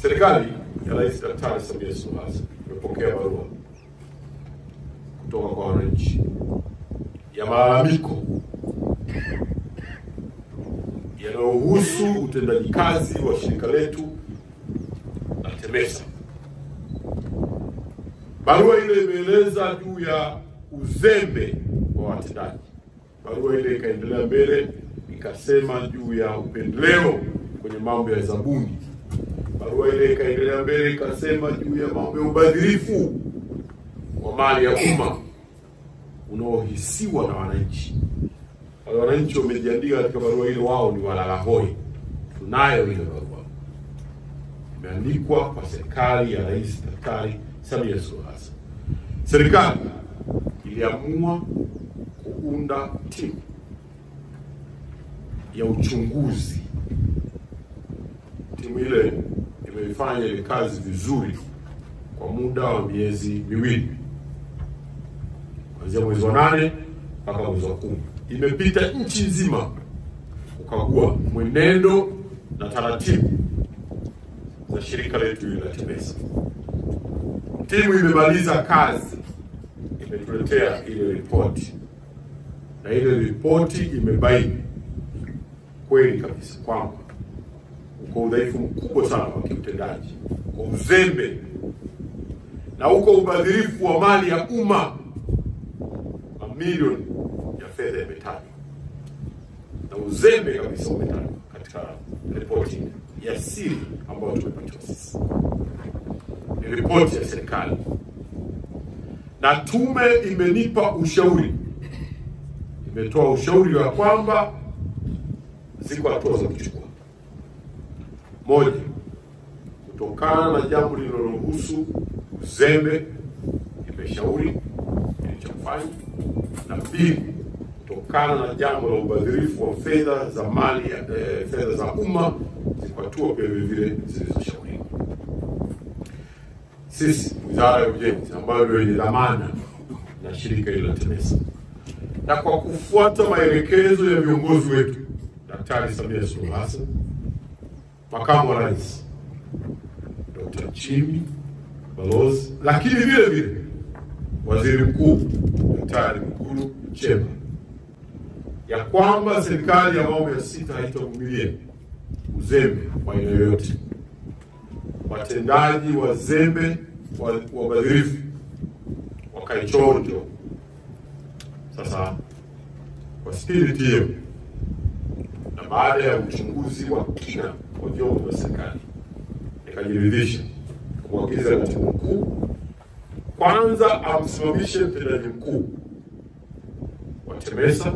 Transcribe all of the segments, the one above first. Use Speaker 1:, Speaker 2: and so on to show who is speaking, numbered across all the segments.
Speaker 1: Serikali ya Rais Daktari Samia Suluhu Hassan imepokea barua kutoka kwa wananchi ya malalamiko yanayohusu utendaji kazi wa shirika letu la TEMESA. Barua ile imeeleza juu ya uzembe wa watendaji. Barua ile ikaendelea mbele ikasema juu ya upendeleo kwenye mambo ya zabuni. Barua ile ikaendelea mbele ikasema juu ya mambo ya ubadhirifu wa mali ya umma unaohisiwa na wananchi. Wale wananchi wamejiandika katika barua ile wao ni walalahoi. Tunayo ile barua. Imeandikwa kwa serikali ya Rais Daktari Samia Suluhu Hassan. Serikali iliamua kuunda timu ya uchunguzi. Timu ile imeifanya ile kazi vizuri kwa muda wa miezi miwili. Kuanzia mwezi wa 8 mpaka mwezi wa 10. Imepita nchi nzima kukagua mwenendo na taratibu za shirika letu la TEMESA. Timu imemaliza kazi, imetuletea ile ripoti. Na ile ripoti imebaini kweli kabisa kwamba uko udhaifu mkubwa sana wa kiutendaji, uko uzembe na uko ubadhirifu wa mali ya umma. Mamilioni ya fedha yametajwa na uzembe kabisa umetajwa katika ripoti ya siri ambayo tumepatiwa sisi. Ni ripoti ya serikali na tume imenipa ushauri, imetoa ushauri wa kwamba ziko hatua za kuchukua. Moja, kutokana na jambo linalohusu uzembe, imeshauri kilichofanya. Na pili, kutokana na jambo la ubadhirifu wa fedha za mali fedha za umma, ziko hatua pia vile zilizoshauriwa. Sisi Wizara ya Ujenzi ambayo ndio yenye dhamana na shirika hili la TEMESA, na kwa kufuata maelekezo ya viongozi wetu Daktari Samia Suluhu Hassan, Makamu wa Rais Dr. Nchimbi, Balozi, lakini vile vile Waziri Mkuu Daktari Mwigulu Nchemba, ya kwamba serikali ya awamu ya 6 haitavumilia uzembe wa aina yoyote. Watendaji wazembe, wabadhirifu, wakaichonjo. Sasa kwa spirit hiyo na baada ya uchunguzi wa kina wa vyombo vya serikali, nikajiridhisha kumwagiza Katibu Mkuu kwanza amsimamishe mtendaji mkuu wa TEMESA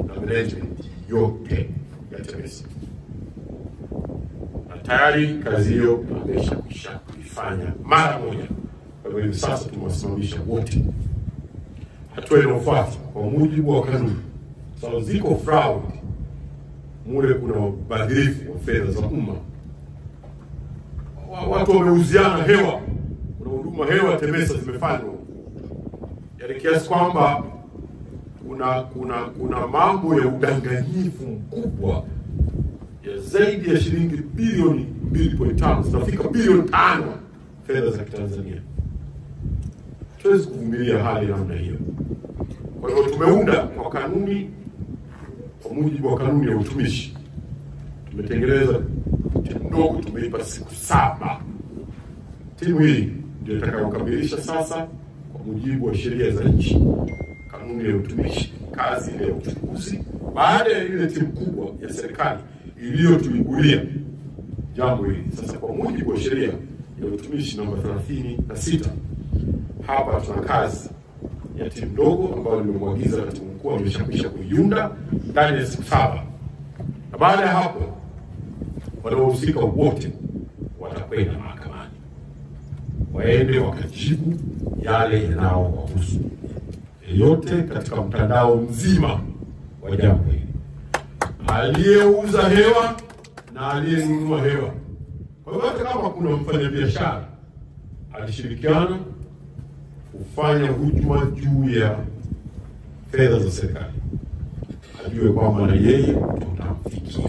Speaker 1: na management yote ya TEMESA. Na tayari kazi hiyo ameshakwisha kuifanya mara moja. Kwa hivyo sasa tumewasimamisha wote. Hatua inayofuata kwa mujibu wa kanuni, sababu ziko fraud, mule kuna ubadhirifu wa fedha za umma. Watu wameuziana hewa, kuna huduma hewa TEMESA zimefanywa. Yaani kiasi kwamba kuna mambo ya udanganyifu mkubwa ya zaidi ya shilingi bilioni 2.5, zinafika bilioni 5 fedha za Tanzania. Tuwezi kuvumilia hali namna hiyo. Kwa hivyo tumeunda kwa kanuni, kwa mujibu wa kanuni ya utumishi, tumetengeneza timu ndogo, tumeipa siku 7. Timu hii ndio itakayokamilisha sasa kwa mujibu wa sheria za nchi, kanuni ya utumishi, kazi ile ya uchunguzi, baada ya ile timu kubwa ya serikali iliyotuigulia jambo hili. Sasa kwa mujibu wa sheria ya utumishi namba 36, hapa tuna kazi ya timu ndogo ambayo nimemwagiza Katibu Mkuu ameshakwisha kuiunda ndani ya siku 7. Na baada ya hapo wanaohusika wote watakwenda mahakamani, waende wakajibu yale yanayowahusu yote katika mtandao mzima wa jambo hili. Aliyeuza hewa na aliyenunua hewa. Kwa hivyo hata kama kuna mfanyabiashara alishirikiana kufanya hujuma juu ya fedha za serikali, ajue kwamba na yeye tutamfikia.